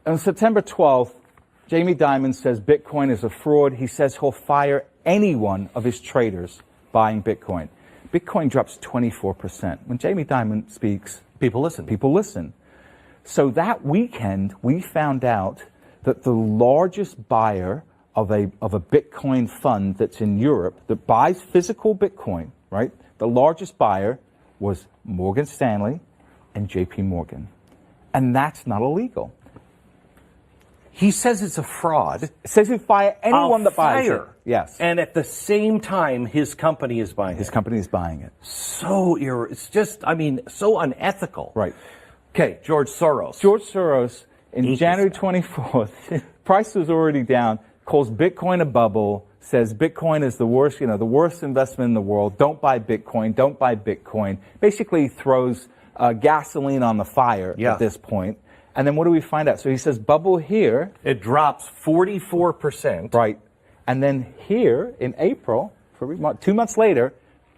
on September 12th, Jamie Dimon says Bitcoin is a fraud. He says he'll fire any one of his traders buying Bitcoin. Bitcoin drops 24%. When Jamie Dimon speaks, people listen. People listen. So that weekend, we found out that the largest buyer of a Bitcoin fund that's in Europe that buys physical Bitcoin, right? The largest buyer was Morgan Stanley and JP Morgan. And that's not illegal. He says it's a fraud. It says he'll fire anyone that buys it. Yes. And at the same time, his company is buying it. His company is buying it. It's just, so unethical. Right. Okay, George Soros. George Soros, in January 24th, price was already down, calls Bitcoin a bubble, says Bitcoin is the worst, the worst investment in the world. Don't buy Bitcoin. Don't buy Bitcoin. Basically throws gasoline on the fire at this point. And then what do we find out? So he says bubble here. It drops 44%. Right. And then here in April, 2 months later,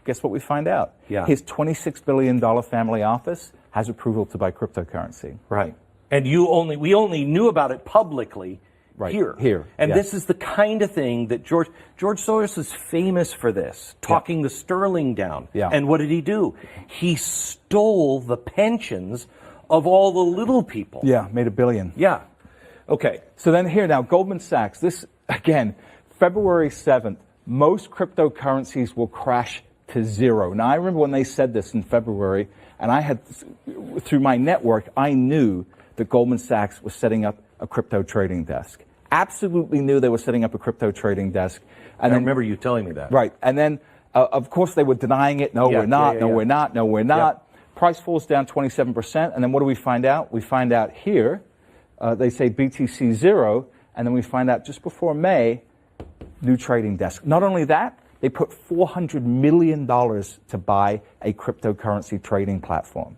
guess what we find out? Yeah. His $26 billion family office has approval to buy cryptocurrency. Right. And we only knew about it publicly here. And this is the kind of thing that George Soros is famous for this, talking the sterling down. Yeah. And what did he do? He stole the pensions of all the little people. Yeah, made $1 billion. Yeah. Okay. So then here now, Goldman Sachs, this, again, February 7th, most cryptocurrencies will crash to zero. Now, I remember when they said this in February, and I had, through my network, I knew that Goldman Sachs was setting up a crypto trading desk. Absolutely knew they were setting up a crypto trading desk. And I remember you telling me that. Right. And then, of course, they were denying it. No, we're not. No, we're not. No, we're not. Price falls down 27%. And then what do we find out? We find out here, they say BTC 0. And then we find out just before May, new trading desk. Not only that, they put $400 million to buy a cryptocurrency trading platform.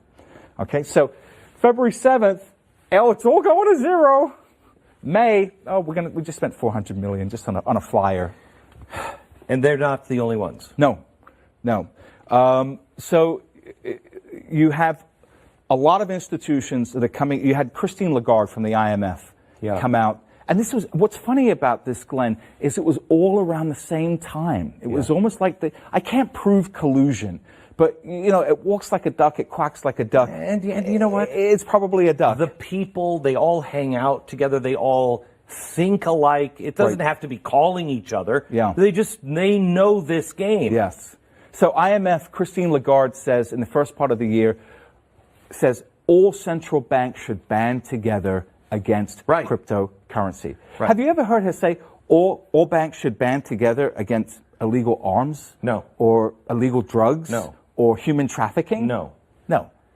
Okay, so February 7th, it's all going to zero. May, we just spent $400 million just on a flyer. And they're not the only ones. No. So you have a lot of institutions that are coming. You had Christine Lagarde from the IMF come out. And this was, what's funny about this, Glenn, is it was all around the same time. It was almost like I can't prove collusion, but, it walks like a duck, it quacks like a duck. And you know what? It's probably a duck. The people, they all hang out together, they all think alike. It doesn't have to be calling each other. Yeah. They know this game. Yes. So IMF, Christine Lagarde says in the first part of the year, says all central banks should band together against cryptocurrency. Right. Have you ever heard her say all banks should band together against illegal arms? No. Or illegal drugs? No. Or human trafficking? No.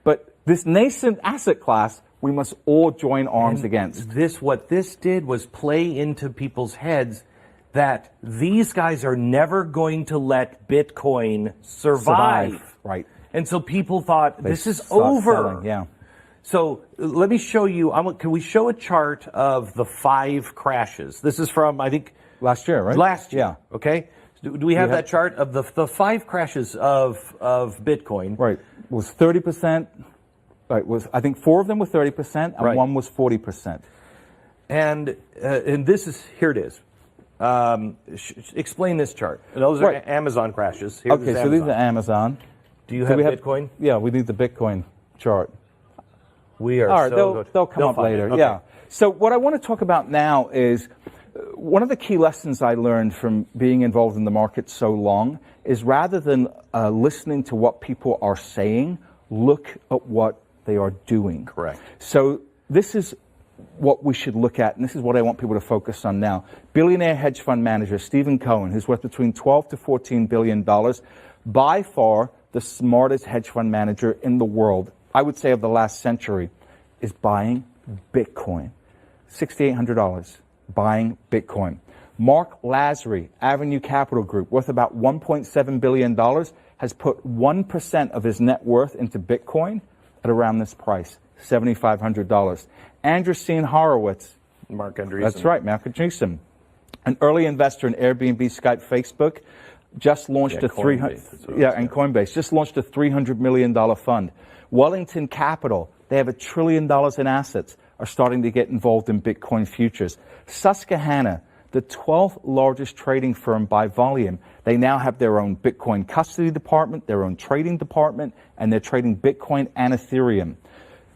But this nascent asset class, we must all join arms against. What this did was play into people's heads that these guys are never going to let Bitcoin survive. Right. And so people thought, this is over. Selling. Yeah. So let me show you, can we show a chart of the 5 crashes? This is from, I think... Last year, right? Last year, yeah. Okay. Do we have that chart of the 5 crashes of Bitcoin? Right. It was 30%. Right. I think 4 of them were 30% and 1 was 40%. And this is, here it is. Explain this chart. Those are Amazon crashes. So these are Amazon. Do you have Bitcoin? Yeah, we need the Bitcoin chart. We are. All right, they'll come up later. Okay. Yeah. So what I want to talk about now is one of the key lessons I learned from being involved in the market so long is rather than listening to what people are saying, look at what they are doing. Correct. So this is what we should look at, and this is what I want people to focus on now. Billionaire hedge fund manager Stephen Cohen, who's worth between $12 to $14 billion, by far the smartest hedge fund manager in the world, I would say of the last century, is buying Bitcoin. $6,800, buying Bitcoin. Mark Lazary, Avenue Capital Group, worth about $1.7 billion, has put 1% of his net worth into Bitcoin at around this price, $7,500. Andreessen Horowitz. Mark Andreessen. That's right, Mark Andreessen. An early investor in Airbnb, Skype, Facebook, just launched and Coinbase, just launched a $300 million fund. Wellington Capital, they have $1 trillion in assets. are starting to get involved in Bitcoin futures. Susquehanna, the 12th largest trading firm by volume, they now have their own Bitcoin custody department, their own trading department, and they're trading Bitcoin and Ethereum.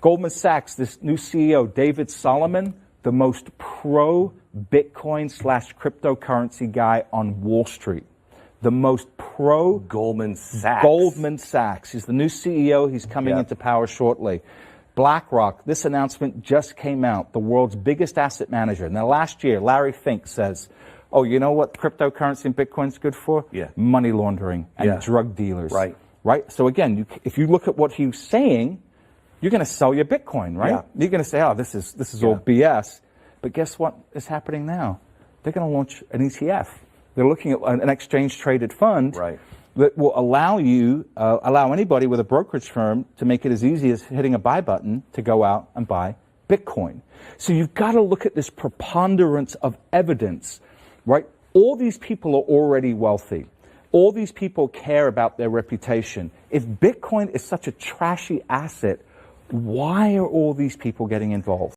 Goldman Sachs, this new CEO, David Solomon, the most pro-Bitcoin / cryptocurrency guy on Wall Street. The most pro Goldman Sachs. Goldman Sachs. He's the new CEO. He's coming into power shortly. BlackRock, this announcement just came out, the world's biggest asset manager. Now, last year, Larry Fink says, oh, you know what cryptocurrency and Bitcoin's good for? Money laundering and drug dealers. Right? So again, if you look at what he's saying, you're going to sell your Bitcoin, right? You're going to say, oh, this is all BS. But guess what is happening now? They're going to launch an ETF. They're looking at an exchange-traded fund that will allow anybody with a brokerage firm to make it as easy as hitting a buy button to go out and buy Bitcoin. So you've got to look at this preponderance of evidence, right? All these people are already wealthy. All these people care about their reputation. If Bitcoin is such a trashy asset, why are all these people getting involved?